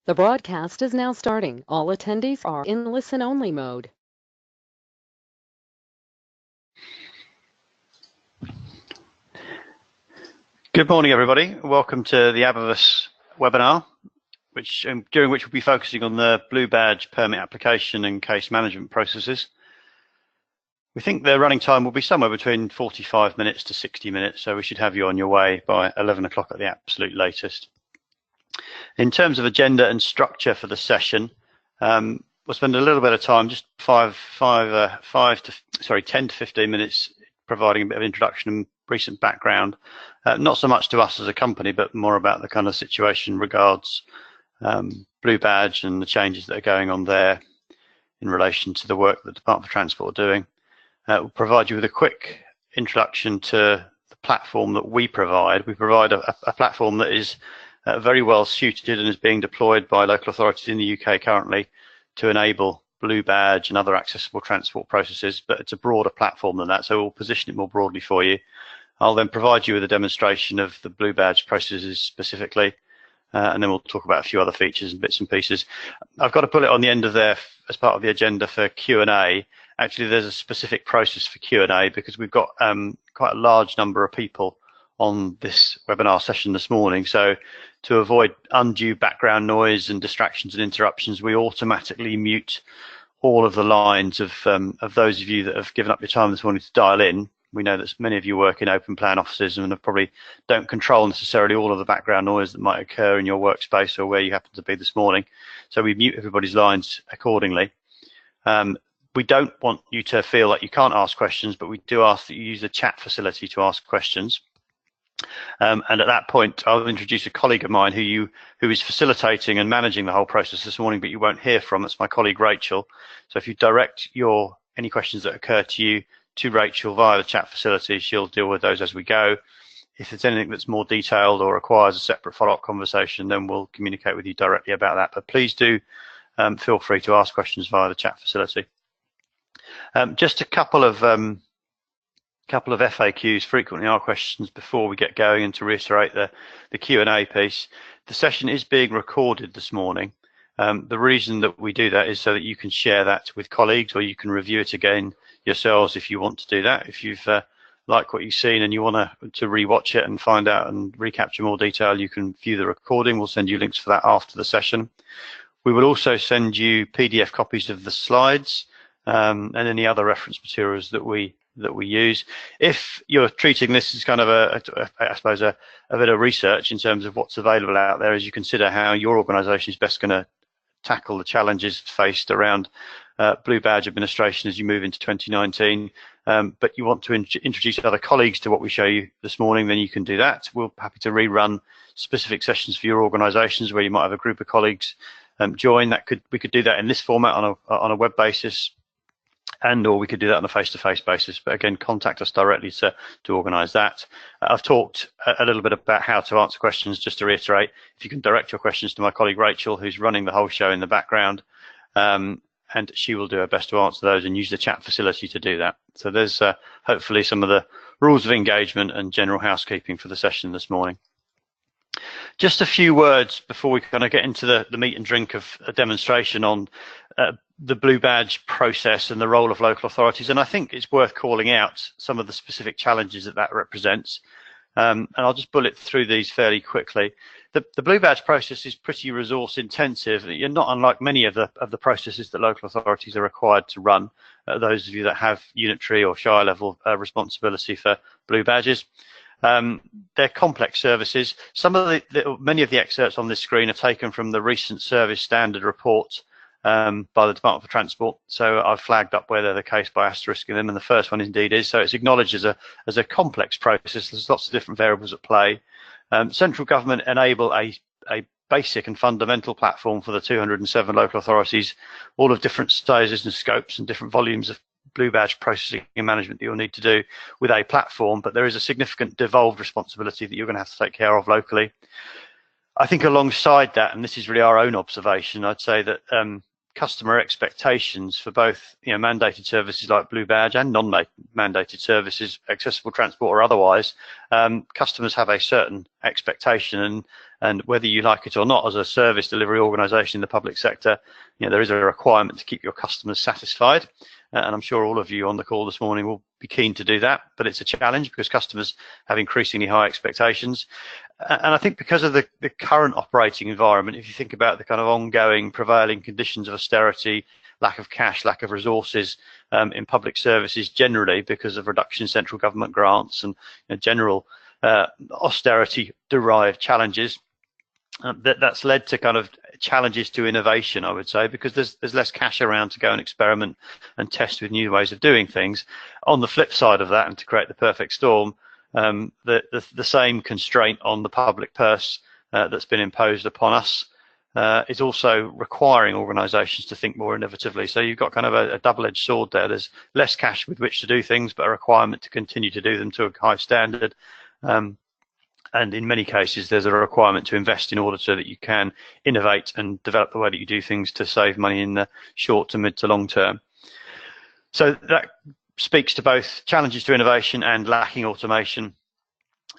The broadcast is now starting. All attendees are in listen-only mode. Good morning, everybody. Welcome to the Abavus webinar, during which we'll be focusing on the Blue Badge permit application and case management processes. We think the running time will be somewhere between 45 minutes to 60 minutes, so we should have you on your way by 11 o'clock at the absolute latest. In terms of agenda and structure for the session, we'll spend a little bit of time, just 10 to 15 minutes, providing a bit of introduction and recent background, not so much to us as a company, but more about the kind of situation regards Blue Badge and the changes that are going on there in relation to the work that the Department for Transport are doing. We'll provide you with a quick introduction to the platform that we provide. We provide a platform that is very well suited and is being deployed by local authorities in the UK currently to enable Blue Badge and other accessible transport processes, but it's a broader platform than that, so we'll position it more broadly for you. I'll then provide you with a demonstration of the Blue Badge processes specifically, and then we'll talk about a few other features and bits and pieces. I've got to put it on the end of there as part of the agenda for Q&A. Actually, there's a specific process for Q&A because we've got quite a large number of people on this webinar session this morning. So to avoid undue background noise and distractions and interruptions, we automatically mute all of the lines of those of you that have given up your time this morning to dial in. We know that many of you work in open plan offices and probably don't control necessarily all of the background noise that might occur in your workspace or where you happen to be this morning. So we mute everybody's lines accordingly. We don't want you to feel like you can't ask questions, but we do ask that you use the chat facility to ask questions. And at that point, I'll introduce a colleague of mine who is facilitating and managing the whole process this morning, but you won't hear from. That's my colleague Rachel. So if you direct any questions that occur to you to Rachel via the chat facility, she'll deal with those as we go. If there's anything that's more detailed or requires a separate follow-up conversation, then we'll communicate with you directly about that. But please do feel free to ask questions via the chat facility. Just a couple of FAQs, frequently asked questions, before we get going, and to reiterate the Q&A piece. The session is being recorded this morning. The reason that we do that is so that you can share that with colleagues, or you can review it again yourselves if you want to do that. If you've liked what you've seen and you want to rewatch it and find out and recapture more detail, you can view the recording. We'll send you links for that after the session. We will also send you PDF copies of the slides and any other reference materials that we use. If you're treating this as kind of I suppose a bit of research in terms of what's available out there as you consider how your organisation is best going to tackle the challenges faced around Blue Badge administration as you move into 2019, but you want to introduce other colleagues to what we show you this morning, then you can do that. We're happy to rerun specific sessions for your organisations where you might have a group of colleagues join. We could do that in this format on a web basis, or we could do that on a face-to-face basis. But again, contact us directly to organise that. I've talked a little bit about how to answer questions. Just to reiterate, if you can direct your questions to my colleague Rachel, who's running the whole show in the background, and she will do her best to answer those and use the chat facility to do that. So there's hopefully some of the rules of engagement and general housekeeping for the session this morning. Just a few words before we kind of get into the meat and drink of a demonstration on the Blue Badge process and the role of local authorities. And I think it's worth calling out some of the specific challenges that represents. And I'll just bullet through these fairly quickly. The Blue Badge process is pretty resource intensive. You're not unlike many of the processes that local authorities are required to run. Those of you that have unitary or shire level responsibility for Blue Badges. They're complex services. Many of the excerpts on this screen are taken from the recent service standard report by the Department for Transport. So I've flagged up where they're the case by asterisking them, and the first one indeed is. So it's acknowledged as a complex process. There's lots of different variables at play. Central government enable a basic and fundamental platform for the 207 local authorities, all of different sizes and scopes and different volumes of Blue Badge processing and management that you'll need to do with a platform, but there is a significant devolved responsibility that you're going to have to take care of locally. I think alongside that, and this is really our own observation, I'd say that customer expectations for both, mandated services like Blue Badge and non-mandated services, accessible transport or otherwise. Customers have a certain expectation, and whether you like it or not, as a service delivery organisation in the public sector, there is a requirement to keep your customers satisfied. And I'm sure all of you on the call this morning will be keen to do that, but it's a challenge because customers have increasingly high expectations. And I think because of the current operating environment, if you think about the kind of ongoing prevailing conditions of austerity, lack of cash, lack of resources in public services generally because of reduction in central government grants and general austerity-derived challenges, that's led to kind of challenges to innovation, I would say, because there's less cash around to go and experiment and test with new ways of doing things. On the flip side of that, and to create the perfect storm, the same constraint on the public purse that's been imposed upon us is also requiring organisations to think more innovatively. So you've got kind of a double-edged sword there. There's less cash with which to do things, but a requirement to continue to do them to a high standard. And in many cases, there's a requirement to invest in order so that you can innovate and develop the way that you do things to save money in the short to mid to long term. So that speaks to both challenges to innovation and lacking automation.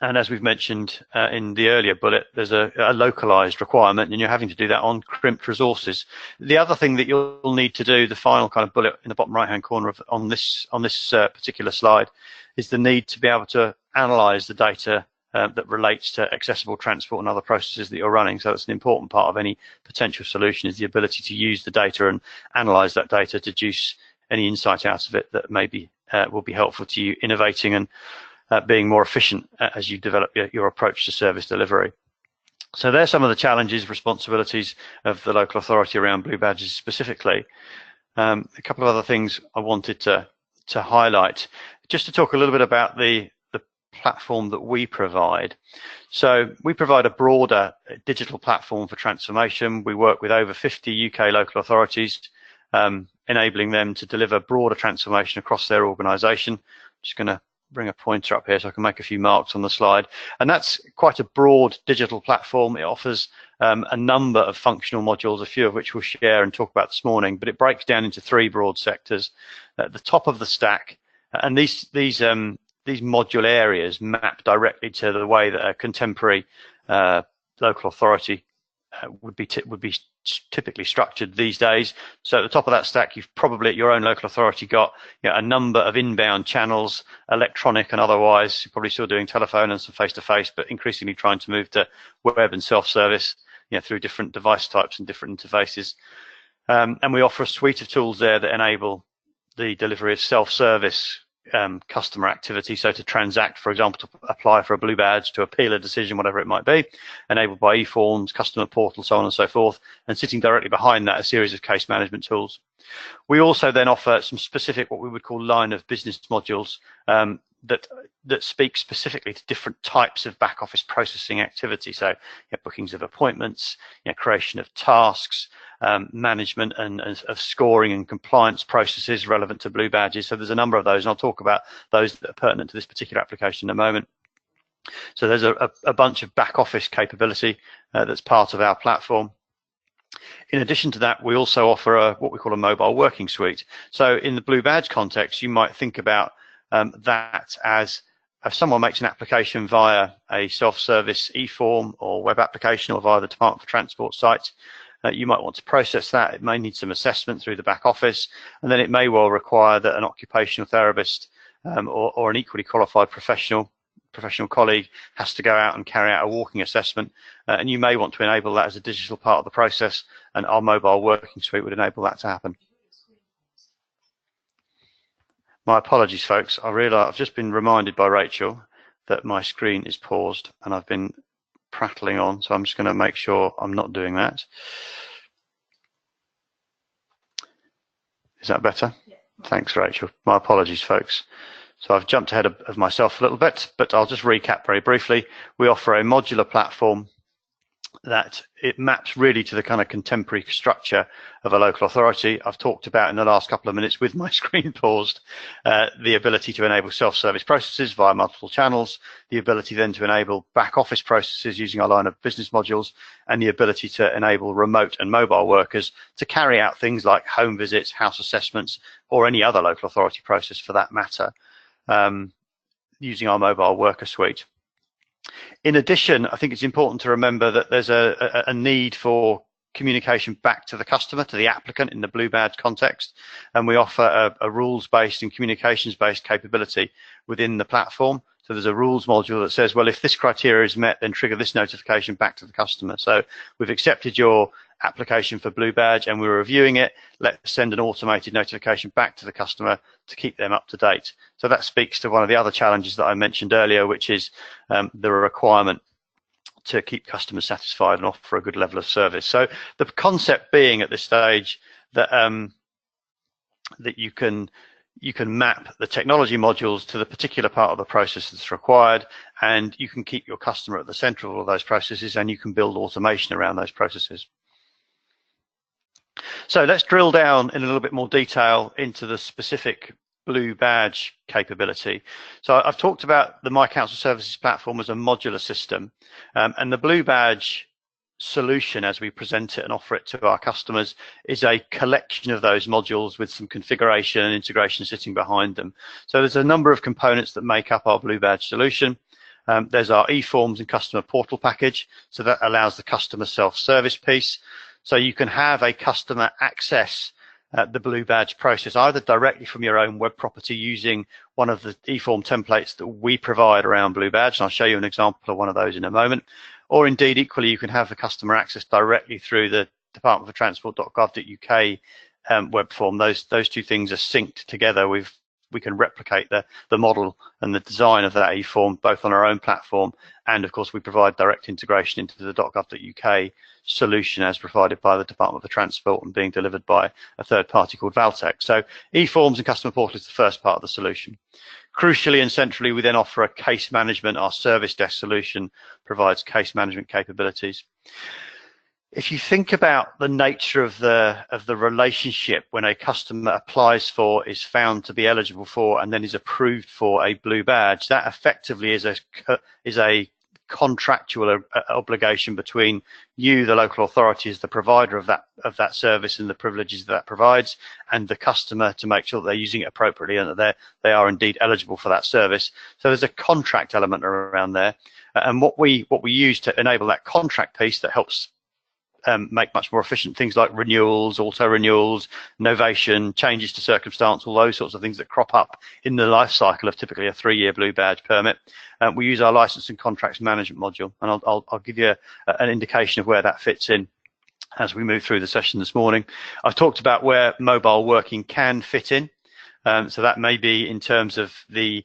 And as we've mentioned in the earlier bullet, there's a localized requirement, and you're having to do that on crimped resources. The other thing that you'll need to do, the final kind of bullet in the bottom right-hand corner on this particular slide, is the need to be able to analyze the data that relates to accessible transport and other processes that you're running. So it's an important part of any potential solution, is the ability to use the data and analyze that data to deduce any insight out of it that maybe will be helpful to you innovating and being more efficient as you develop your approach to service delivery. So there's some of the challenges, responsibilities of the local authority around Blue Badges specifically. A couple of other things I wanted to highlight, just to talk a little bit about the platform that we provide. So we provide a broader digital platform for transformation. We work with over 50 UK local authorities, enabling them to deliver broader transformation across their organisation. Just going to bring a pointer up here so I can make a few marks on the slide. And that's quite a broad digital platform. It offers a number of functional modules, a few of which we'll share and talk about this morning, but it breaks down into three broad sectors. At the top of the stack, and these module areas map directly to the way that a contemporary local authority would be typically structured these days. So at the top of that stack, you've probably at your own local authority got a number of inbound channels, electronic and otherwise. You're probably still doing telephone and some face-to-face, but increasingly trying to move to web and self-service through different device types and different interfaces. And we offer a suite of tools there that enable the delivery of self-service customer activity. So to transact, for example, to apply for a Blue Badge, to appeal a decision, whatever it might be, enabled by eForms, customer portal, so on and so forth, and sitting directly behind that, a series of case management tools. We also then offer some specific, what we would call line of business modules that speak specifically to different types of back office processing activity. So bookings of appointments, creation of tasks, management and of scoring and compliance processes relevant to Blue Badges. So there's a number of those, and I'll talk about those that are pertinent to this particular application in a moment. So there's a bunch of back office capability that's part of our platform. In addition to that, we also offer what we call a mobile working suite. So in the Blue Badge context, you might think about that as if someone makes an application via a self-service e-form or web application or via the Department for Transport site, you might want to process that. It may need some assessment through the back office, and then it may well require that an occupational therapist or an equally qualified professional colleague has to go out and carry out a walking assessment, and you may want to enable that as a digital part of the process, and our mobile working suite would enable that to happen. My apologies, folks. I realise I've just been reminded by Rachel that my screen is paused, and I've been prattling on, so I'm just going to make sure I'm not doing that. Is that better? Yeah. Thanks, Rachel. My apologies, folks. So I've jumped ahead of myself a little bit, but I'll just recap very briefly. We offer a modular platform that it maps really to the kind of contemporary structure of a local authority. I've talked about in the last couple of minutes with my screen paused, the ability to enable self-service processes via multiple channels, the ability then to enable back office processes using our line of business modules, and the ability to enable remote and mobile workers to carry out things like home visits, house assessments, or any other local authority process for that matter, using our mobile worker suite. In addition, I think it's important to remember that there's a need for communication back to the customer, to the applicant in the Blue Badge context, and we offer a rules-based and communications-based capability within the platform. So there's a rules module that says, well, if this criteria is met, then trigger this notification back to the customer. So we've accepted your application for Blue Badge and we're reviewing it. Let's send an automated notification back to the customer to keep them up to date. So that speaks to one of the other challenges that I mentioned earlier, which is the requirement to keep customers satisfied and offer a good level of service. So the concept being at this stage that that you can map the technology modules to the particular part of the process that's required, and you can keep your customer at the center of all of those processes, and you can build automation around those processes. So let's drill down in a little bit more detail into the specific Blue Badge capability. So I've talked about the My Council Services platform as a modular system, and the Blue Badge solution as we present it and offer it to our customers is a collection of those modules with some configuration and integration sitting behind them. So there's a number of components that make up our Blue Badge solution. There's our eForms and customer portal package, so that allows the customer self-service piece. So you can have a customer access the Blue Badge process either directly from your own web property using one of the eForm templates that we provide around Blue Badge, and I'll show you an example of one of those in a moment. Or indeed, equally, you can have the customer access directly through the Department for Transport.gov.uk web form. Those two things are synced together. We can replicate the model and the design of that eForm both on our own platform, and of course we provide direct integration into the .gov.uk solution as provided by the Department for Transport and being delivered by a third party called Valtech. So eForms and customer portal is the first part of the solution. Crucially and centrally, we then offer a case management. Our service desk solution provides case management capabilities. If you think about the nature of the relationship when a customer applies for, is found to be eligible for, and then is approved for a Blue Badge, that effectively is a contractual obligation between you, the local authority, as the provider of that service and the privileges that provides, and the customer to make sure that they're using it appropriately and that they are indeed eligible for that service. So there's a contract element around there, and what we use to enable that contract piece that helps make much more efficient things like renewals, auto renewals, novation, changes to circumstance, all those sorts of things that crop up in the life cycle of typically a 3-year Blue Badge permit. We use our license and contracts management module, and I'll give you an indication of where that fits in as we move through the session this morning. I've talked about where mobile working can fit in, so that may be in terms of the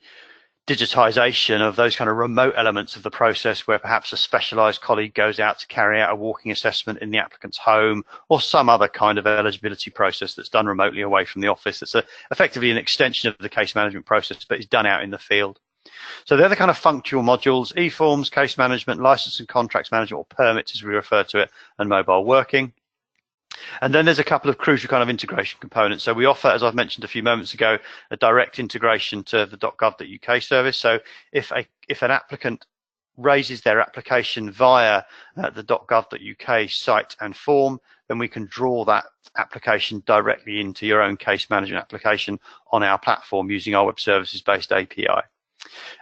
digitization of those kind of remote elements of the process where perhaps a specialized colleague goes out to carry out a walking assessment in the applicant's home, or some other kind of eligibility process that's done remotely away from the office. That's effectively an extension of the case management process, but is done out in the field. So they're the kind of functional modules: eForms, case management, license and contracts management, or permits as we refer to it, and mobile working. And then there's a couple of crucial kind of integration components. So we offer, as I've mentioned a few moments ago, a direct integration to the .gov.uk service. So if an applicant raises their application via the .gov.uk site and form, then we can draw that application directly into your own case management application on our platform using our web services based API.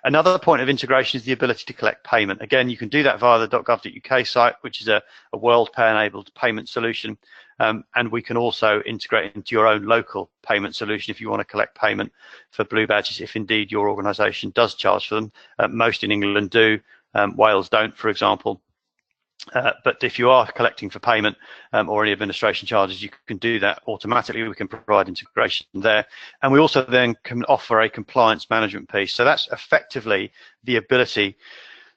Another point of integration is the ability to collect payment. Again, you can do that via the .gov.uk site, which is a WorldPay enabled payment solution, and we can also integrate into your own local payment solution if you want to collect payment for Blue Badges, if indeed your organisation does charge for them. Most in England do, Wales don't, for example. But if you are collecting for payment or any administration charges, you can do that automatically. We can provide integration there, and we also then can offer a compliance management piece. So that's effectively the ability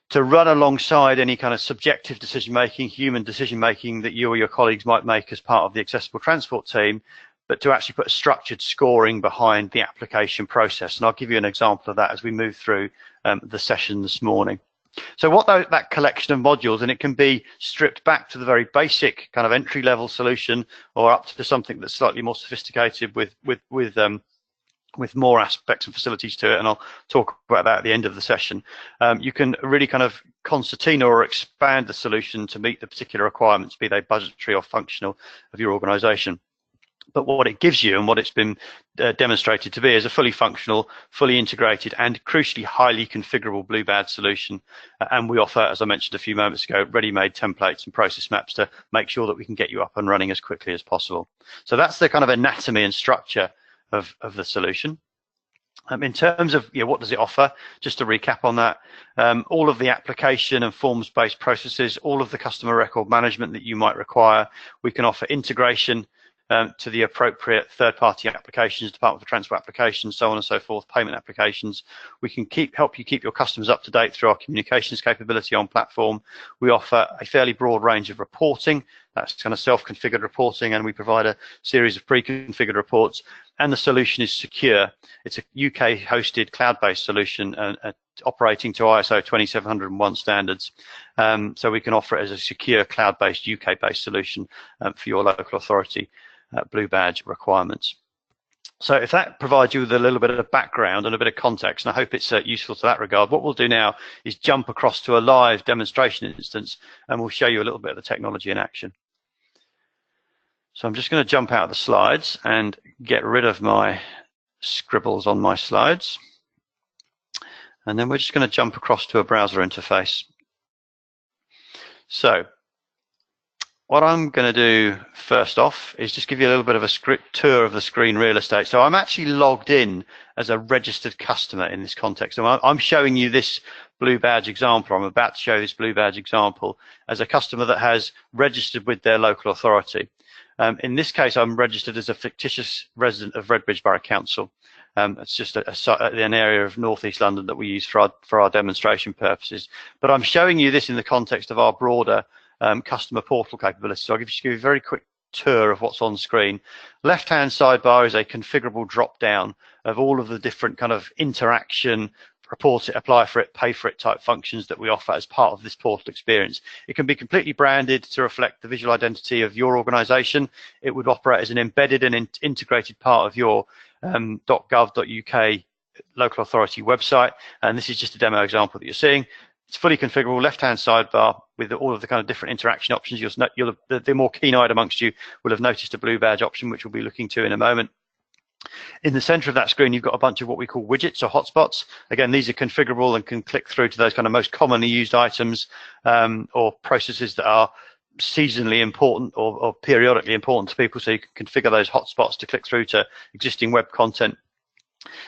to run alongside any kind of subjective decision making, human decision making that you or your colleagues might make as part of the accessible transport team, but to actually put a structured scoring behind the application process. And I'll give you an example of that as we move through the session this morning. So what that collection of modules, and it can be stripped back to the very basic kind of entry-level solution, or up to something that's slightly more sophisticated with more aspects and facilities to it, and I'll talk about that at the end of the session. You can really kind of concertina or expand the solution to meet the particular requirements, be they budgetary or functional, of your organization. But what it gives you and what it's been demonstrated to be is a fully functional, fully integrated, and crucially highly configurable Blue Badge solution. And we offer, as I mentioned a few moments ago, ready-made templates and process maps to make sure that we can get you up and running as quickly as possible. So that's the kind of anatomy and structure of the solution. In terms of what does it offer, just to recap on that, all of the application and forms-based processes, all of the customer record management that you might require, we can offer integration to the appropriate third-party applications, Department for Transport applications, so on and so forth, payment applications. We can help you keep your customers up to date through our communications capability on platform. We offer a fairly broad range of reporting. That's kind of self-configured reporting, and we provide a series of pre-configured reports. And the solution is secure. It's a UK-hosted cloud-based solution operating to ISO 27001 standards. So we can offer it as a secure cloud-based UK-based solution for your local authority Blue Badge requirements. So if that provides you with a little bit of background and a bit of context, and I hope it's useful to that regard, what we'll do now is jump across to a live demonstration instance, and we'll show you a little bit of the technology in action. So I'm just going to jump out of the slides and get rid of my scribbles on my slides. And then we're just going to jump across to a browser interface. So what I'm going to do first off is just give you a little bit of a tour of the screen real estate. So I'm actually logged in as a registered customer in this context. So I'm showing you this Blue Badge example. I'm about to show this Blue Badge example as a customer that has registered with their local authority. In this case, I'm registered as a fictitious resident of Redbridge Borough Council. It's just an area of northeast London that we use for our demonstration purposes. But I'm showing you this in the context of our broader customer portal capability. So I'll give you a very quick tour of what's on screen. Left-hand sidebar is a configurable drop-down of all of the different kind of interaction, report it, apply for it, pay for it type functions that we offer as part of this portal experience. It can be completely branded to reflect the visual identity of your organization. It would operate as an embedded and integrated part of your .gov.uk local authority website. And this is just a demo example that you're seeing. It's fully configurable, left-hand sidebar with all of the kind of different interaction options. The more keen-eyed amongst you will have noticed a Blue Badge option, which we'll be looking to in a moment. In the center of that screen, you've got a bunch of what we call widgets or hotspots. Again, these are configurable and can click through to those kind of most commonly used items or processes that are seasonally important or periodically important to people. So you can configure those hotspots to click through to existing web content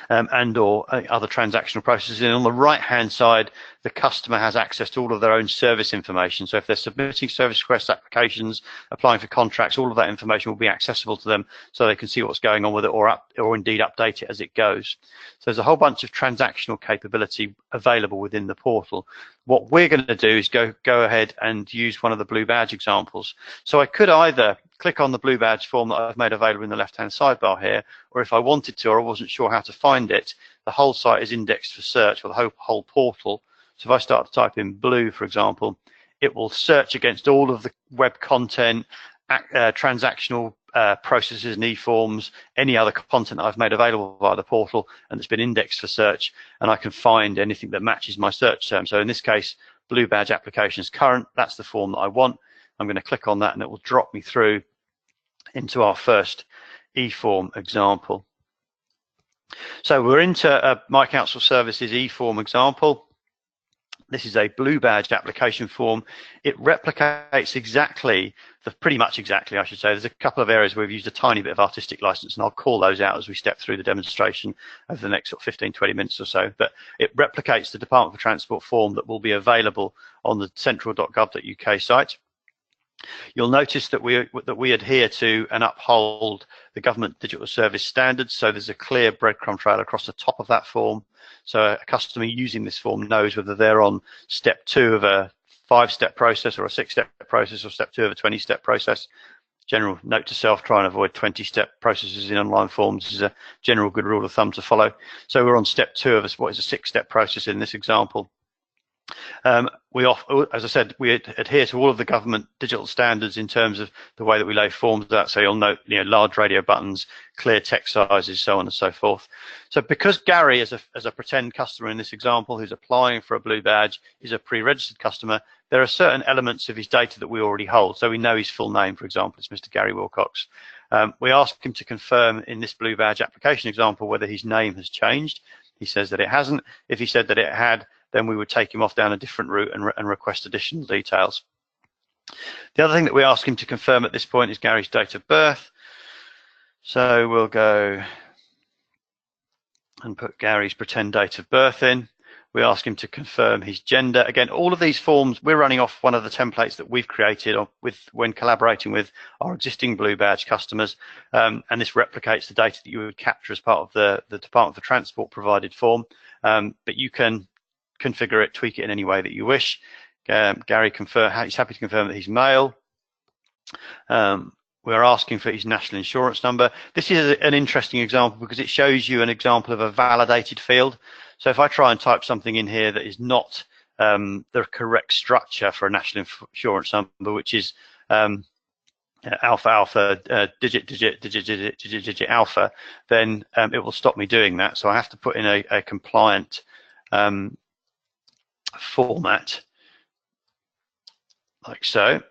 and or other transactional processes. And on the right hand side, the customer has access to all of their own service information. So if they're submitting service request applications, applying for contracts, all of that information will be accessible to them so they can see what's going on with it or indeed update it as it goes. So there's a whole bunch of transactional capability available within the portal. What we're going to do is go ahead and use one of the Blue Badge examples. So I could either click on the Blue Badge form that I've made available in the left-hand sidebar here, or if I wanted to or I wasn't sure how to find it, the whole site is indexed for search, or the whole portal. So if I start to type in blue, for example, it will search against all of the web content, transactional processes and e-forms, any other content that I've made available via the portal, and it's been indexed for search, and I can find anything that matches my search term. So in this case, Blue Badge applications current, that's the form that I want. I'm going to click on that and it will drop me through into our first e-form example. So we're into My Council Services e-form example. This is a Blue Badge application form. It replicates pretty much exactly, I should say. There's a couple of areas where we've used a tiny bit of artistic license, and I'll call those out as we step through the demonstration over the next sort of 15-20 minutes or so. But it replicates the Department for Transport form that will be available on the central.gov.uk site. You'll notice that we adhere to and uphold the government digital service standards. So there's a clear breadcrumb trail across the top of that form. So a customer using this form knows whether they're on step 2 of a 5-step process or a 6-step process or step 2 of a 20-step process. General note to self, try and avoid 20-step processes in online forms. This is a general good rule of thumb to follow. So we're on step 2 of what is a 6-step process in this example. As I said, we adhere to all of the government digital standards in terms of the way that we lay forms out. So you'll note, large radio buttons, clear text sizes, so on and so forth. So because Gary, as a pretend customer in this example, who's applying for a blue badge, is a pre-registered customer, there are certain elements of his data that we already hold. So we know his full name, for example, it's Mr. Gary Wilcox. We ask him to confirm in this blue badge application example whether his name has changed. He says that it hasn't. If he said that it had, then we would take him off down a different route and request additional details. The other thing that we ask him to confirm at this point is Gary's date of birth. So we'll go and put Gary's pretend date of birth in. We ask him to confirm his gender. Again, all of these forms, we're running off one of the templates that we've created when collaborating with our existing Blue Badge customers. And this replicates the data that you would capture as part of the Department for Transport provided form. But you can configure it, tweak it in any way that you wish. Gary he's happy to confirm that he's male. We're asking for his national insurance number. This is an interesting example because it shows you an example of a validated field. So if I try and type something in here that is not the correct structure for a national insurance number, which is alpha alpha digit alpha, then it will stop me doing that. So I have to put in a compliant format like so.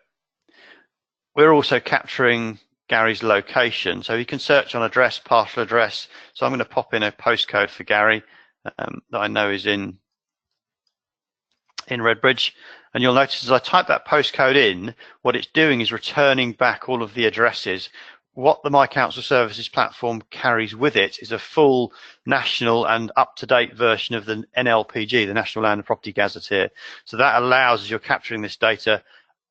We're also capturing Gary's location, so he can search on address, partial address. So I'm going to pop in a postcode for Gary that I know is in Redbridge, and you'll notice as I type that postcode in, what it's doing is returning back all of the addresses. What the My Council Services platform carries with it is a full national and up-to-date version of the NLPG, the National Land and Property Gazetteer. So that allows, as you're capturing this data,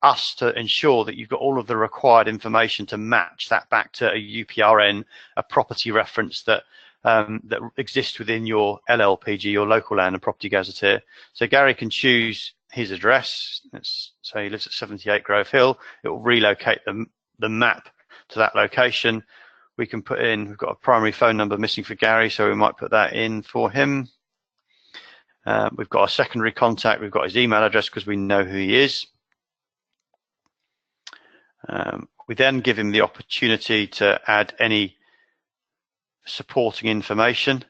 us to ensure that you've got all of the required information to match that back to a UPRN, a property reference that that exists within your LLPG, your Local Land and Property Gazetteer. So Gary can choose his address. Let's say he lives at 78 Grove Hill. It will relocate the map to that location. We can put in, we've got a primary phone number missing for Gary, so we might put that in for him. We've got a secondary contact, we've got his email address because we know who he is. We then give him the opportunity to add any supporting information.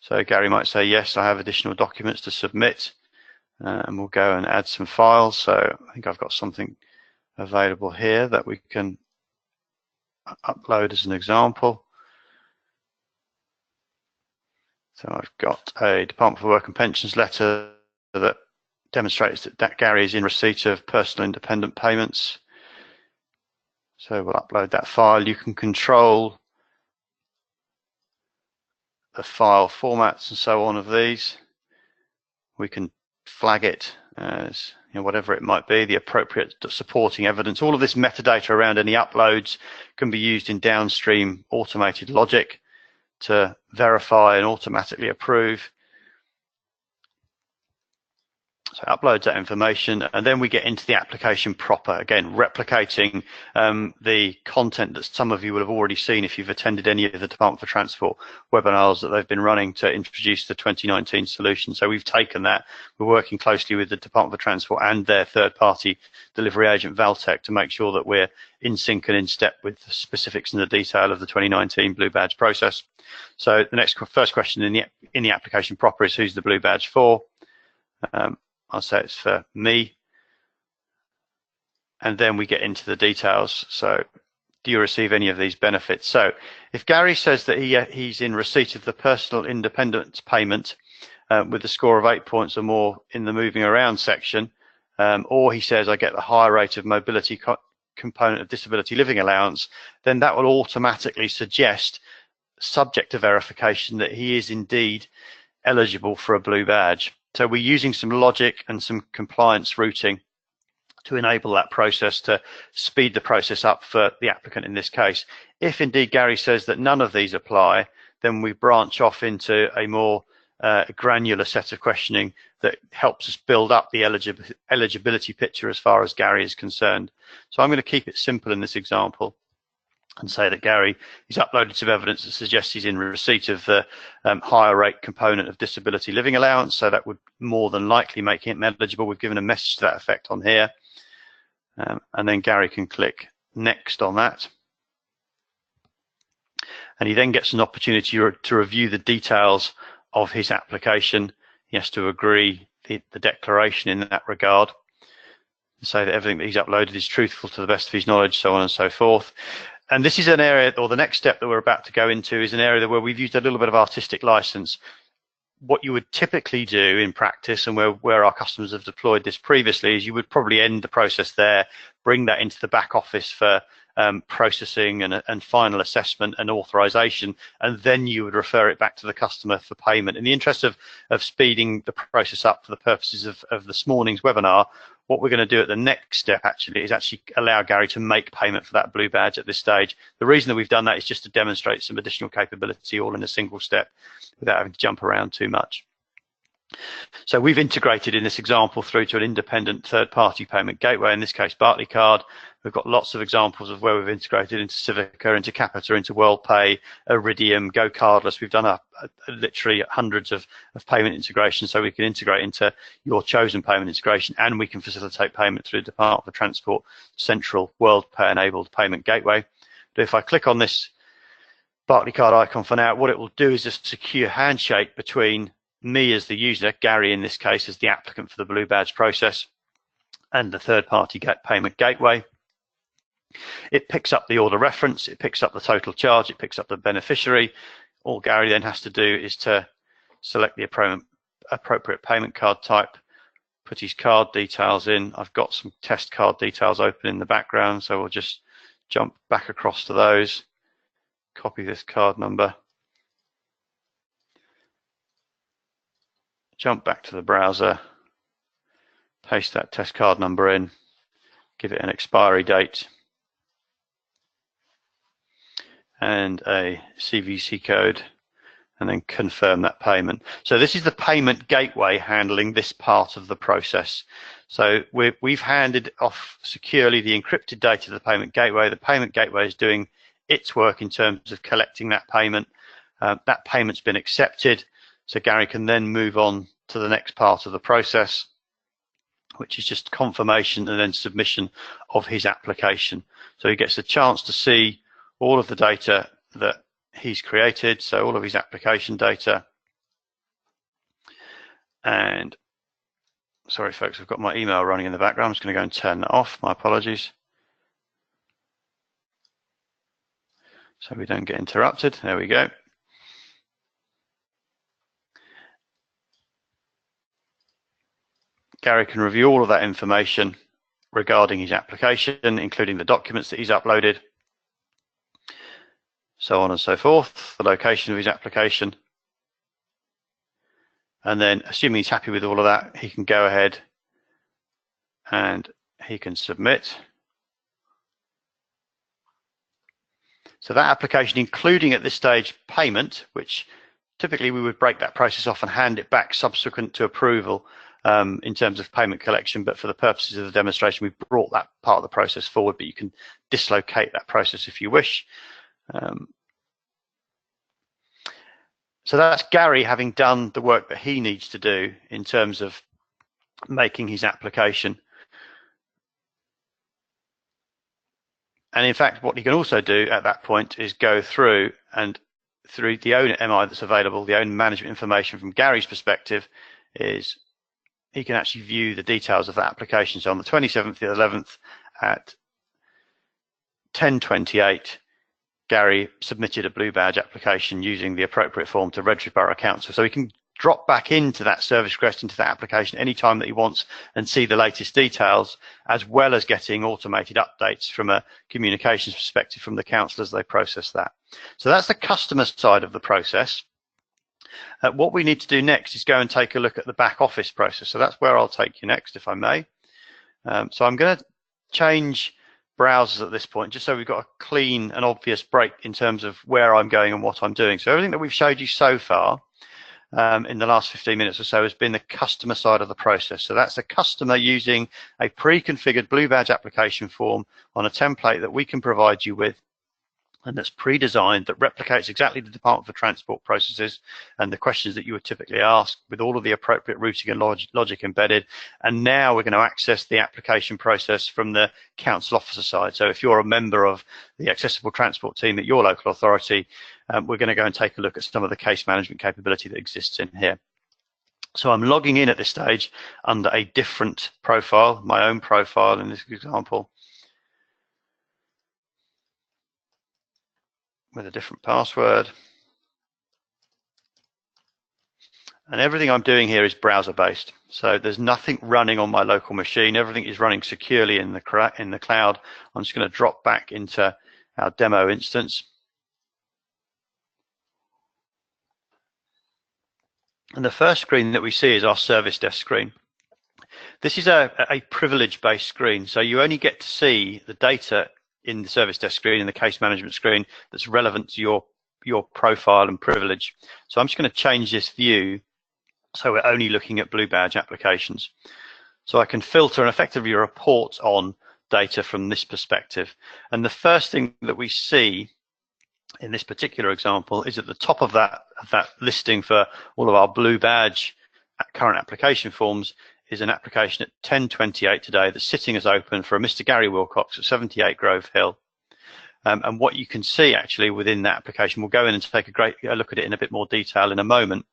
So Gary might say, yes, I have additional documents to submit, and we'll go and add some files. So I think I've got something available here that we can upload as an example. So I've got a Department for Work and Pensions letter that demonstrates that Gary is in receipt of personal independent payments. So we'll upload that file. You can control the file formats and so on of these. We can flag it as whatever it might be, the appropriate supporting evidence. All of this metadata around any uploads can be used in downstream automated logic to verify and automatically approve. So uploads that information, and then we get into the application proper, again replicating the content that some of you will have already seen if you've attended any of the Department for Transport webinars that they've been running to introduce the 2019 solution. So we've taken that, we're working closely with the Department for Transport and their third-party delivery agent Valtech to make sure that we're in sync and in step with the specifics and the detail of the 2019 Blue Badge process. So the first question in the application proper is, who's the Blue Badge for? I'll say it's for me, and then we get into the details. So do you receive any of these benefits? So if Gary says that he's in receipt of the personal independence payment with a score of 8 points or more in the moving around section, or he says I get the higher rate of mobility component of disability living allowance, then that will automatically suggest, subject to verification, that he is indeed eligible for a Blue Badge. So we're using some logic and some compliance routing to enable that process, to speed the process up for the applicant in this case. If indeed Gary says that none of these apply, then we branch off into a more granular set of questioning that helps us build up the eligibility picture as far as Gary is concerned. So I'm going to keep it simple in this example. and say that Gary, he's uploaded some evidence that suggests he's in receipt of the higher rate component of disability living allowance, so that would more than likely make him eligible. We've given a message to that effect on here, and then Gary can click next on that, and he then gets an opportunity to review the details of his application. He has to agree the declaration in that regard, say that everything that he's uploaded is truthful to the best of his knowledge, so on and so forth. And this is an area, or the next step that we're about to go into, is an area where we've used a little bit of artistic license. What you would typically do in practice, and where our customers have deployed this previously, is you would probably end the process there, bring that into the back office for processing and final assessment and authorization, and then you would refer it back to the customer for payment. In the interest of speeding the process up for the purposes of this morning's webinar, what we're going to do at the next step is allow Gary to make payment for that blue badge at this stage. The reason that we've done that is just to demonstrate some additional capability all in a single step without having to jump around too much. So we've integrated in this example through to an independent third-party payment gateway, in this case Barclaycard. We've got lots of examples of where we've integrated into Civica, into Capita, into WorldPay, Iridium, Go Cardless. We've done literally hundreds of payment integrations, so we can integrate into your chosen payment integration, and we can facilitate payment through the Department for Transport Central WorldPay-enabled payment gateway. But if I click on this Barclaycard icon for now, what it will do is a secure handshake between me as the user, Gary in this case as the applicant for the blue badge process, and the third-party payment gateway. It picks up the order reference, it picks up the total charge, it picks up the beneficiary. All Gary then has to do is to select the appropriate payment card type, put his card details in. I've got some test card details open in the background, so we'll just jump back across to those, copy this card number, jump back to the browser, paste that test card number in, give it an expiry date and a CVC code, and then confirm that payment. So this is the payment gateway handling this part of the process. So we've handed off securely the encrypted data to the payment gateway. The payment gateway is doing its work in terms of collecting that payment. That payment's been accepted, so Gary can then move on to the next part of the process, which is just confirmation and then submission of his application. So he gets a chance to see all of the data that he's created, so all of his application data. And sorry folks, I've got my email running in the background. I'm just going to go and turn that off, my apologies, so we don't get interrupted. There we go. Gary can review all of that information regarding his application, including the documents that he's uploaded, so on and so forth, the location of his application. And then, assuming he's happy with all of that, he can go ahead and he can submit. So that application, including at this stage payment, which typically we would break that process off and hand it back subsequent to approval in terms of payment collection, but for the purposes of the demonstration, we've brought that part of the process forward, but you can dislocate that process if you wish. So that's Gary having done the work that he needs to do in terms of making his application. And in fact, what he can also do at that point is go through and through the own MI that's available, the own management information from Gary's perspective, is he can actually view the details of that application. So on the 27th of the 11th at 10:28, Gary submitted a blue badge application using the appropriate form to Redriff Borough Council. So he can drop back into that service request, into that application anytime that he wants and see the latest details, as well as getting automated updates from a communications perspective from the council as they process that. So that's the customer side of the process. What we need to do next is go and take a look at the back office process. So that's where I'll take you next, if I may. So I'm going to change browsers at this point, just so we've got a clean and obvious break in terms of where I'm going and what I'm doing. So everything that we've showed you so far in the last 15 minutes or so has been the customer side of the process. So that's a customer using a pre-configured blue badge application form on a template that we can provide you with and that's pre-designed, that replicates exactly the Department for Transport processes and the questions that you would typically ask, with all of the appropriate routing and logic embedded. And now we're going to access the application process from the council officer side. So if you're a member of the accessible transport team at your local authority, we're going to go and take a look at some of the case management capability that exists in here. So I'm logging in at this stage under a different profile, my own profile in this example, with a different password. And everything I'm doing here is browser based. So there's nothing running on my local machine. Everything is running securely in the cloud. I'm just going to drop back into our demo instance. And the first screen that we see is our service desk screen. This is a privilege-based screen. So you only get to see the data in the service desk screen, in the case management screen, that's relevant to your profile and privilege. So I'm just going to change this view so we're only looking at Blue Badge applications. So I can filter and effectively report on data from this perspective. And the first thing that we see in this particular example is at the top of that listing for all of our Blue Badge current application forms is an application at 10:28 today that's sitting as open for a Mr. Gary Wilcox at 78 Grove Hill. And what you can see actually within that application, we'll go in and take a look at it in a bit more detail in a moment.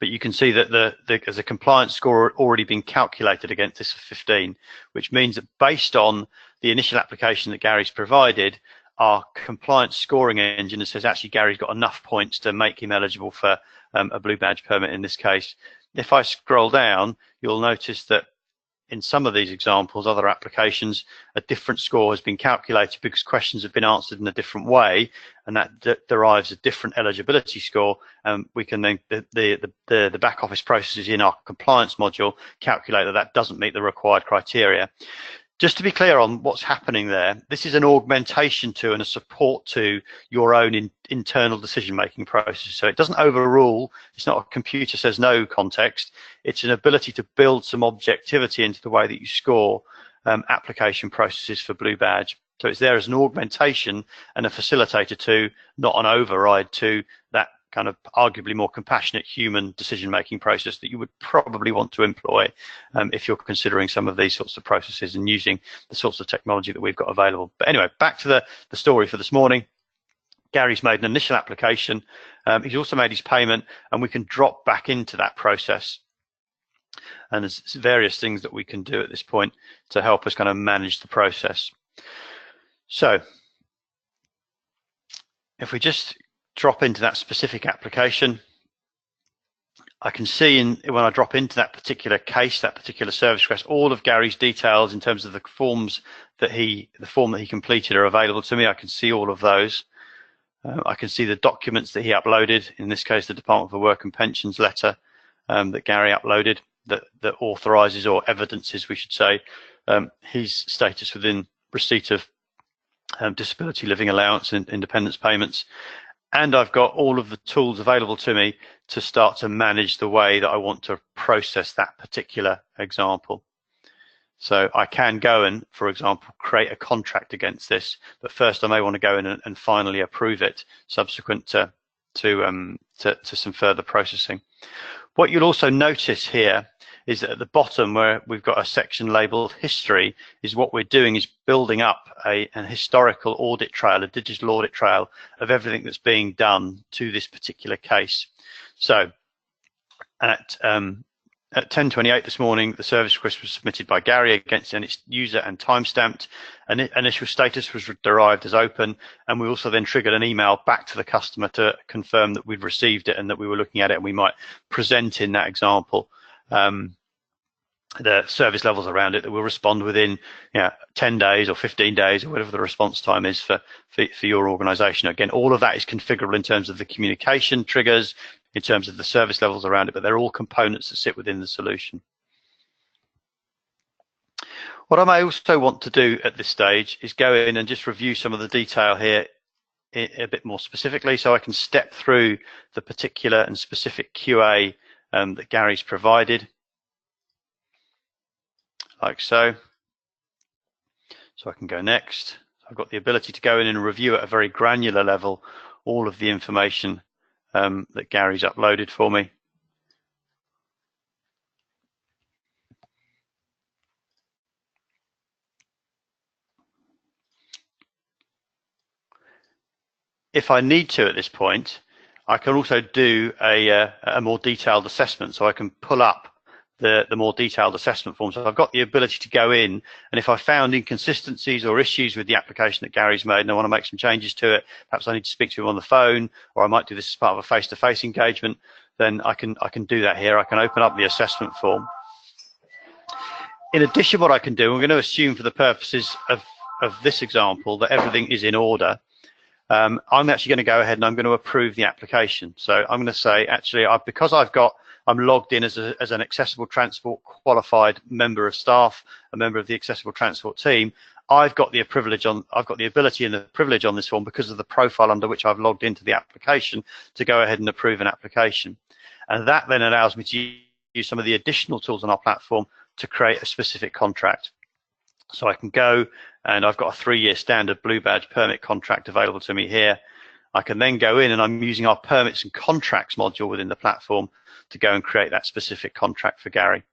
But you can see that there's a compliance score already been calculated against this of 15, which means that based on the initial application that Gary's provided, our compliance scoring engine says actually Gary's got enough points to make him eligible for a Blue Badge permit in this case. If I scroll down, you'll notice that in some of these examples, other applications, a different score has been calculated because questions have been answered in a different way, and that derives a different eligibility score. We can then, the back office processes in our compliance module calculate that doesn't meet the required criteria. Just to be clear on what's happening there, this is an augmentation to and a support to your own internal decision-making process. So it doesn't overrule, it's not a computer says no context, it's an ability to build some objectivity into the way that you score application processes for Blue Badge. So it's there as an augmentation and a facilitator to, not an override to, that kind of arguably more compassionate human decision-making process that you would probably want to employ if you're considering some of these sorts of processes and using the sorts of technology that we've got available. But anyway, back to the story for this morning. Gary's made an initial application. He's also made his payment, and we can drop back into that process. And there's various things that we can do at this point to help us kind of manage the process. So if we just drop into that specific application, I can see when I drop into that particular case, that particular service request, all of Gary's details in terms of the forms that the form that he completed are available to me. I can see all of those. I can see the documents that he uploaded, in this case the Department for Work and Pensions letter that Gary uploaded that authorises or evidences, we should say, his status within receipt of disability living allowance and independence payments. And I've got all of the tools available to me to start to manage the way that I want to process that particular example. So I can go and, for example, create a contract against this, but first I may want to go in and finally approve it subsequent to some further processing. What you'll also notice here is that at the bottom, where we've got a section labeled history, is what we're doing is building up an historical audit trail, a digital audit trail of everything that's being done to this particular case. So at 10:28 this morning, the service request was submitted by Gary against its user and timestamped. An initial status was derived as open, and we also then triggered an email back to the customer to confirm that we've received it and that we were looking at it, and we might present in that example the service levels around it that will respond within 10 days or 15 days or whatever the response time is for your organization. Again, all of that is configurable in terms of the communication triggers, in terms of the service levels around it, but they're all components that sit within the solution. What I may also want to do at this stage is go in and just review some of the detail here a bit more specifically, so I can step through the particular and specific QA that Gary's provided, like so. So I can go next. I've got the ability to go in and review at a very granular level all of the information that Gary's uploaded for me. If I need to at this point, I can also do a more detailed assessment, so I can pull up the more detailed assessment form. So I've got the ability to go in, and if I found inconsistencies or issues with the application that Gary's made and I want to make some changes to it, perhaps I need to speak to him on the phone, or I might do this as part of a face-to-face engagement, then I can do that here. I can open up the assessment form. In addition, what I can do, I'm going to assume for the purposes of this example that everything is in order. I'm actually going to go ahead and I'm going to approve the application. So I'm going to say, actually, because I'm logged in as an Accessible Transport qualified member of staff, a member of the Accessible Transport team. I've got the ability and the privilege on this form because of the profile under which I've logged into the application to go ahead and approve an application. And that then allows me to use some of the additional tools on our platform to create a specific contract. So I can go, and I've got a 3-year standard Blue Badge permit contract available to me here. I can then go in, and I'm using our permits and contracts module within the platform to go and create that specific contract for Gary.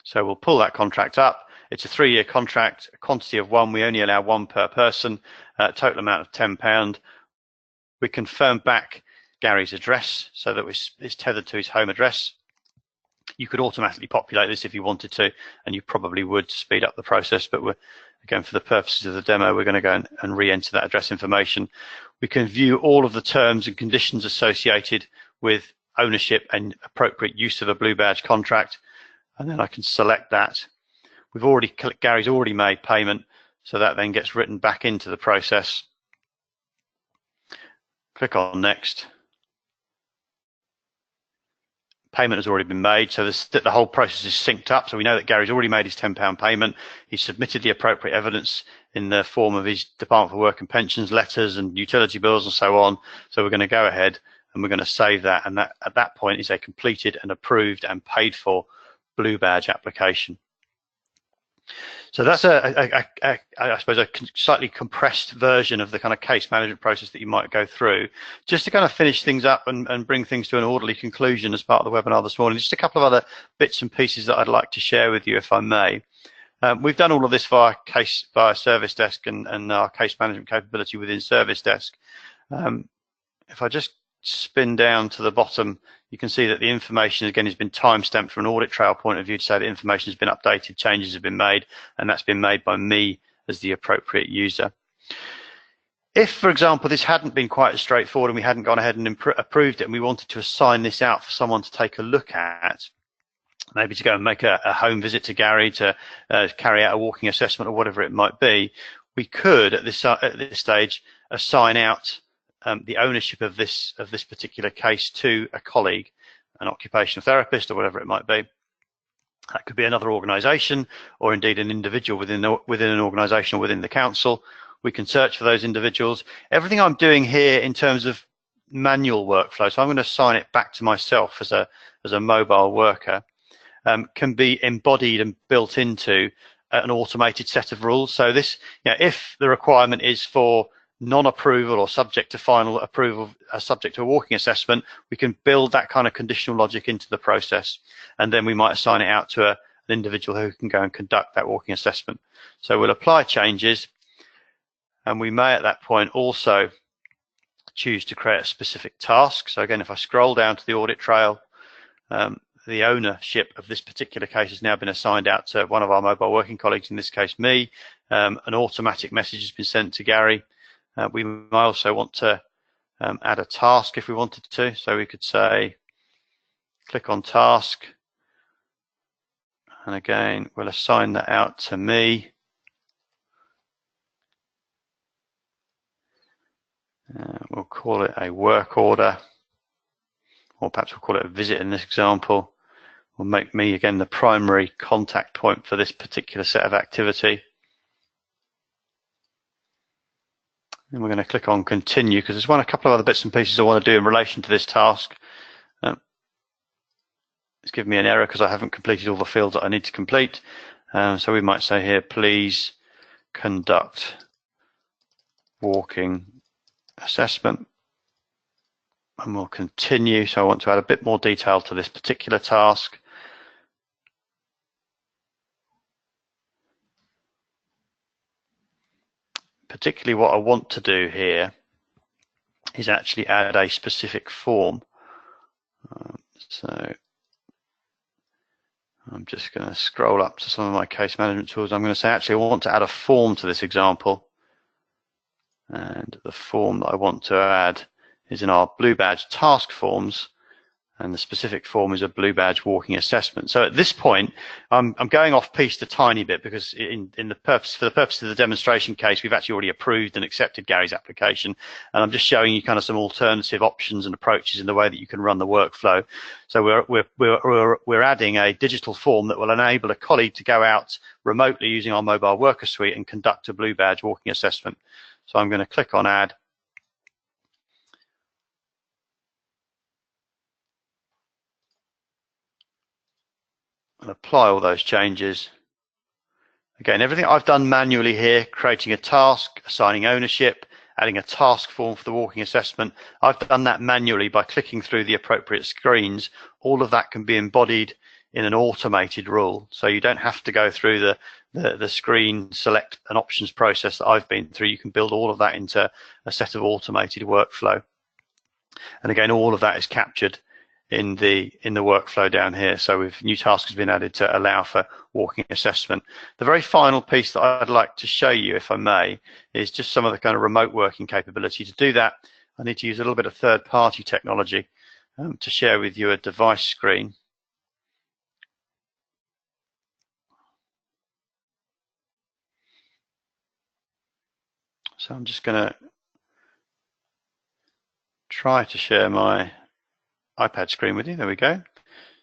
So we'll pull that contract up. It's a 3-year contract, a quantity of 1. We only allow 1 per person, total amount of £10. We confirm back Gary's address so that it's tethered to his home address. You could automatically populate this if you wanted to, and you probably would to speed up the process, but again, for the purposes of the demo, we're going to go and re-enter that address information. We can view all of the terms and conditions associated with ownership and appropriate use of a Blue Badge contract, and then I can select that. Gary's already made payment, so that then gets written back into the process. Click on next. Payment has already been made, so the whole process is synced up, so we know that Gary's already made his £10 payment. He's submitted the appropriate evidence in the form of his Department for Work and Pensions letters and utility bills and so on. So we're going to go ahead and we're going to save that, and that at that point is a completed and approved and paid for Blue Badge application. So that's I suppose a slightly compressed version of the kind of case management process that you might go through. Just to kind of finish things up and bring things to an orderly conclusion as part of the webinar this morning, just a couple of other bits and pieces that I'd like to share with you, if I may. We've done all of this via Service Desk and our case management capability within Service Desk. If I just spin down to the bottom, you can see that the information again has been time-stamped from an audit trail point of view to say that information has been updated, changes have been made, and that's been made by me as the appropriate user. If, for example, this hadn't been quite as straightforward and we hadn't gone ahead and approved it and we wanted to assign this out for someone to take a look at, maybe to go and make a home visit to Gary, to carry out a walking assessment or whatever it might be, we could at this stage assign out the ownership of this particular case to a colleague, an occupational therapist or whatever it might be. That could be another organisation or indeed an individual within an organisation or within the council. We can search for those individuals. Everything I'm doing here in terms of manual workflow, so I'm going to assign it back to myself as a mobile worker, can be embodied and built into an automated set of rules. So this, if the requirement is for non-approval or subject to final approval, subject to a walking assessment, we can build that kind of conditional logic into the process, and then we might assign it out to an individual who can go and conduct that walking assessment. So we'll apply changes, and we may at that point also choose to create a specific task. So again, if I scroll down to the audit trail, the ownership of this particular case has now been assigned out to one of our mobile working colleagues, in this case me. An automatic message has been sent to Gary. We might also want to add a task if we wanted to. So we could say, click on task. And again, we'll assign that out to me. We'll call it a work order, or perhaps we'll call it a visit in this example. We'll make me, again, the primary contact point for this particular set of activity. And we're going to click on continue because there's a couple of other bits and pieces I want to do in relation to this task. It's given me an error because I haven't completed all the fields that I need to complete. So we might say here, please conduct walking assessment, and we'll continue. So I want to add a bit more detail to this particular task. Particularly what I want to do here is actually add a specific form. So I'm just going to scroll up to some of my case management tools. I'm going to say, actually, I want to add a form to this example. And the form that I want to add is in our Blue Badge task forms. And the specific form is a Blue Badge walking assessment. So at this point, I'm going off piste a tiny bit because for the purpose of the demonstration case, we've actually already approved and accepted Gary's application, and I'm just showing you kind of some alternative options and approaches in the way that you can run the workflow. So we're adding a digital form that will enable a colleague to go out remotely using our mobile worker suite and conduct a Blue Badge walking assessment. So I'm going to click on Add. And apply all those changes. Again, everything I've done manually here, creating a task, assigning ownership, adding a task form for the walking assessment, I've done that manually by clicking through the appropriate screens. All of that can be embodied in an automated rule. So you don't have to go through the screen select and options process that I've been through. You can build all of that into a set of automated workflow. And again, all of that is captured in the workflow down here. So new task has been added to allow for walking assessment. The very final piece that I'd like to show you, if I may, is just some of the kind of remote working capability. To do that, I need to use a little bit of third-party technology to share with you a device screen. So I'm just going to try to share my iPad screen with you. There we go.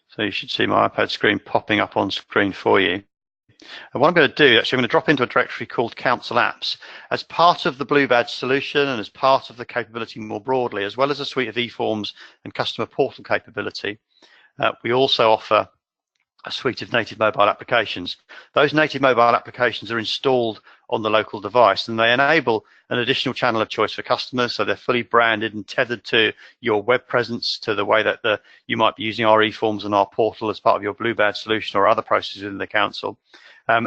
So you should see my iPad screen popping up on screen for you. And what I'm going to do, actually, I'm going to drop into a directory called Council Apps. As part of the Blue Badge solution and as part of the capability more broadly, as well as a suite of eForms and customer portal capability, we also offer a suite of native mobile applications. Those native mobile applications are installed on the local device, and they enable an additional channel of choice for customers. So they're fully branded and tethered to your web presence, to the way that you might be using our eForms and our portal as part of your Blue Badge solution or other processes in the council.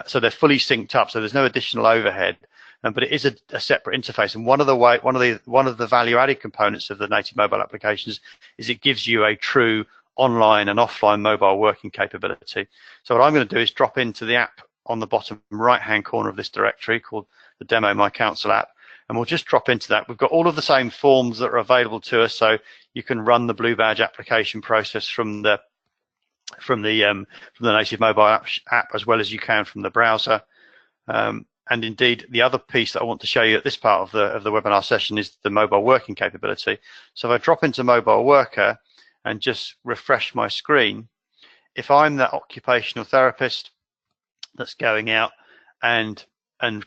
So they're fully synced up, so there's no additional overhead. But it is a separate interface, and one of the value-added components of the native mobile applications is it gives you a true online and offline mobile working capability. So what I'm going to do is drop into the app on the bottom right-hand corner of this directory called the Demo My Council app, and we'll just drop into that. We've got all of the same forms that are available to us, so you can run the Blue Badge application process from the native mobile app as well as you can from the browser. And indeed, the other piece that I want to show you at this part of the webinar session is the mobile working capability. So if I drop into Mobile Worker and just refresh my screen, if I'm that occupational therapist that's going out and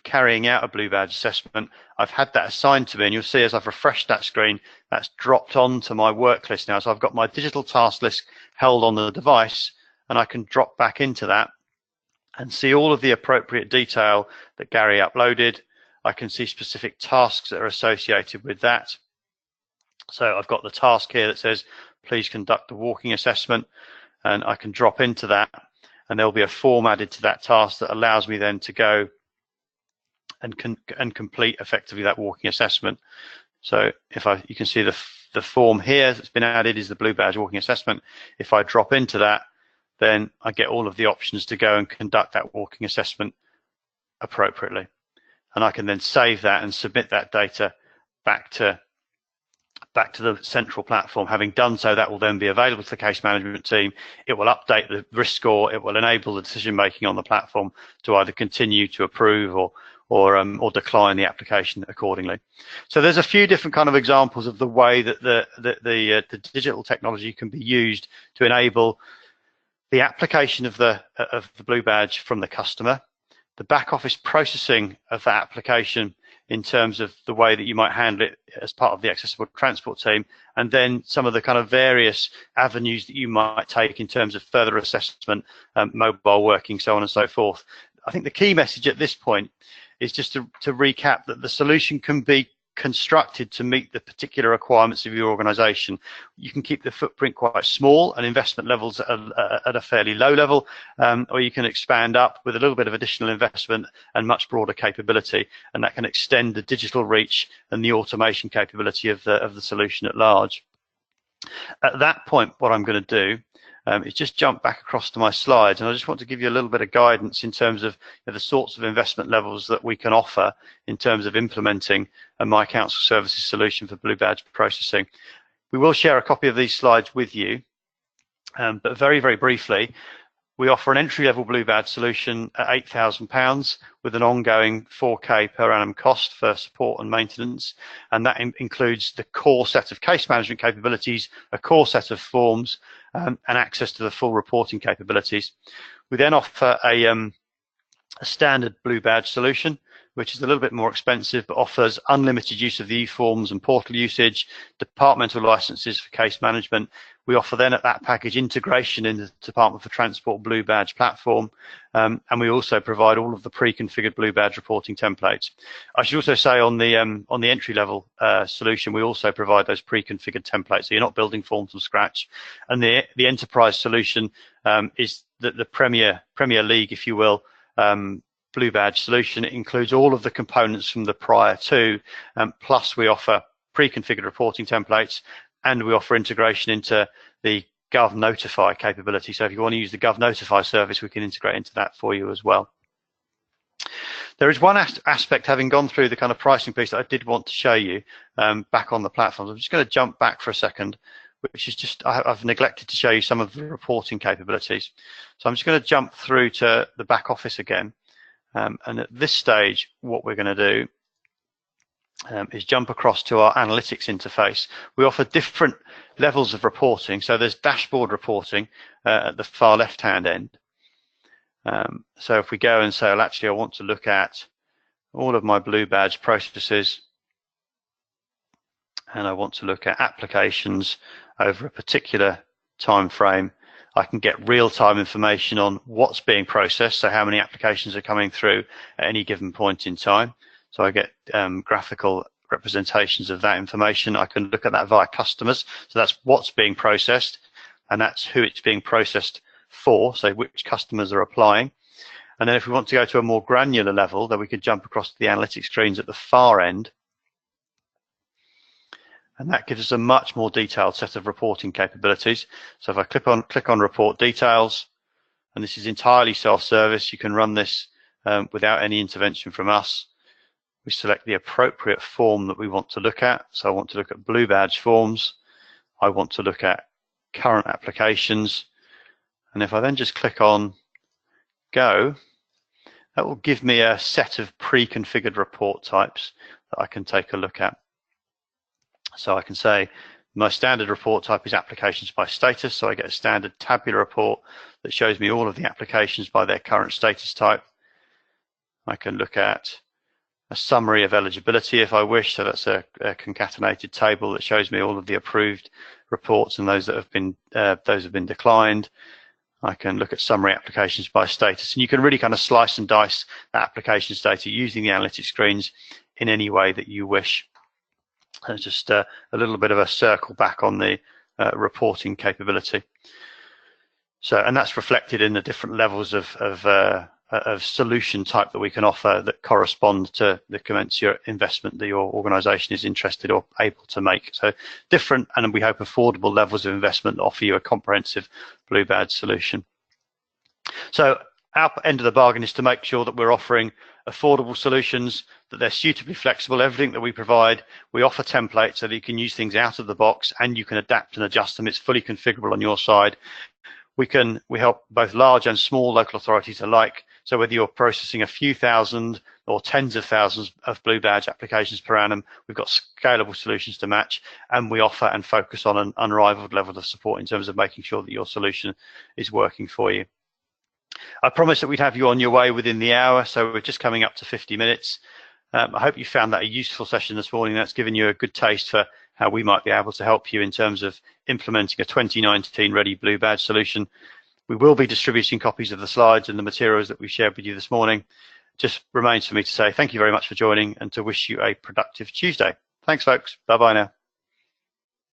carrying out a Blue Badge assessment, I've had that assigned to me, and you'll see as I've refreshed that screen, that's dropped onto my work list now. So I've got my digital task list held on the device, and I can drop back into that and see all of the appropriate detail that Gary uploaded. I can see specific tasks that are associated with that. So I've got the task here that says, please conduct the walking assessment, and I can drop into that, and there'll be a form added to that task that allows me then to go and complete effectively that walking assessment. So you can see the form here that's been added is the Blue Badge walking assessment. If I drop into that, then I get all of the options to go and conduct that walking assessment appropriately, and I can then save that and submit that data back to the central platform. Having done so, that will then be available to the case management team. It will update the risk score. It will enable the decision making on the platform to either continue to approve or decline the application accordingly. So there's a few different kind of examples of the way that the digital technology can be used to enable the application of the Blue Badge from the customer, the back office processing of that application in terms of the way that you might handle it as part of the accessible transport team, and then some of the kind of various avenues that you might take in terms of further assessment, mobile working, so on and so forth. I think the key message at this point is just to recap that the solution can be constructed to meet the particular requirements of your organization. You can keep the footprint quite small and investment levels at a fairly low level, or you can expand up with a little bit of additional investment and much broader capability, and that can extend the digital reach and the automation capability of the solution at large. At that point, what I'm going to do is just jump back across to my slides, and I just want to give you a little bit of guidance in terms of the sorts of investment levels that we can offer in terms of implementing a My Council Services solution for Blue Badge processing. We will share a copy of these slides with you, but very, very briefly, we offer an entry-level Blue Badge solution at £8,000 with an ongoing 4K per annum cost for support and maintenance, and that includes the core set of case management capabilities, a core set of forms, and access to the full reporting capabilities. We then offer a standard Blue Badge solution, which is a little bit more expensive, but offers unlimited use of the e-forms and portal usage, departmental licenses for case management. We offer then at that package integration in the Department for Transport Blue Badge platform, and we also provide all of the pre-configured Blue Badge reporting templates. I should also say on the entry-level solution, we also provide those pre-configured templates, so you're not building forms from scratch. And the enterprise solution is the Premier League, if you will, Blue Badge solution. It includes all of the components from the prior two, plus we offer pre-configured reporting templates, and we offer integration into the GovNotify capability. So if you want to use the GovNotify service, we can integrate into that for you as well. There is one aspect, having gone through the kind of pricing piece, that I did want to show you back on the platform. I'm just going to jump back for a second, which is just, I've neglected to show you some of the reporting capabilities. So I'm just going to jump through to the back office again. And at this stage, what we're going to do is jump across to our analytics interface. We offer different levels of reporting. So there's dashboard reporting at the far left-hand end. So if we go and say, well, actually, I want to look at all of my Blue Badge processes, and I want to look at applications over a particular time frame, I can get real-time information on what's being processed, so how many applications are coming through at any given point in time. So I get graphical representations of that information. I can look at that via customers, so that's what's being processed, and that's who it's being processed for, so which customers are applying. And then if we want to go to a more granular level, then we can jump across to the analytics screens at the far end, and that gives us a much more detailed set of reporting capabilities. So if I click on report details, and this is entirely self-service, you can run this without any intervention from us. We select the appropriate form that we want to look at. So I want to look at Blue Badge forms. I want to look at current applications. And if I then just click on go, that will give me a set of pre-configured report types that I can take a look at. So I can say my standard report type is applications by status, so I get a standard tabular report that shows me all of the applications by their current status type. I can look at a summary of eligibility if I wish, so that's a concatenated table that shows me all of the approved reports and those that have been declined. I can look at summary applications by status, and you can really kind of slice and dice that applications data using the analytics screens in any way that you wish. Just a little bit of a circle back on the reporting capability. So, and that's reflected in the different levels of solution type that we can offer that correspond to the commensurate investment that your organization is interested or able to make. So different, and we hope affordable levels of investment that offer you a comprehensive Blue Badge solution. So our end of the bargain is to make sure that we're offering affordable solutions, that they're suitably flexible. Everything that we provide, we offer templates so that you can use things out of the box and you can adapt and adjust them. It's fully configurable on your side. We help both large and small local authorities alike. So whether you're processing a few thousand or tens of thousands of Blue Badge applications per annum, we've got scalable solutions to match, and we offer and focus on an unrivaled level of support in terms of making sure that your solution is working for you. I promised that we'd have you on your way within the hour, so we're just coming up to 50 minutes. I hope you found that a useful session this morning. That's given you a good taste for how we might be able to help you in terms of implementing a 2019 ready Blue Badge solution. We will be distributing copies of the slides and the materials that we shared with you this morning. just remains for me to say thank you very much for joining and to wish you a productive Tuesday. Thanks, folks. Bye-bye now.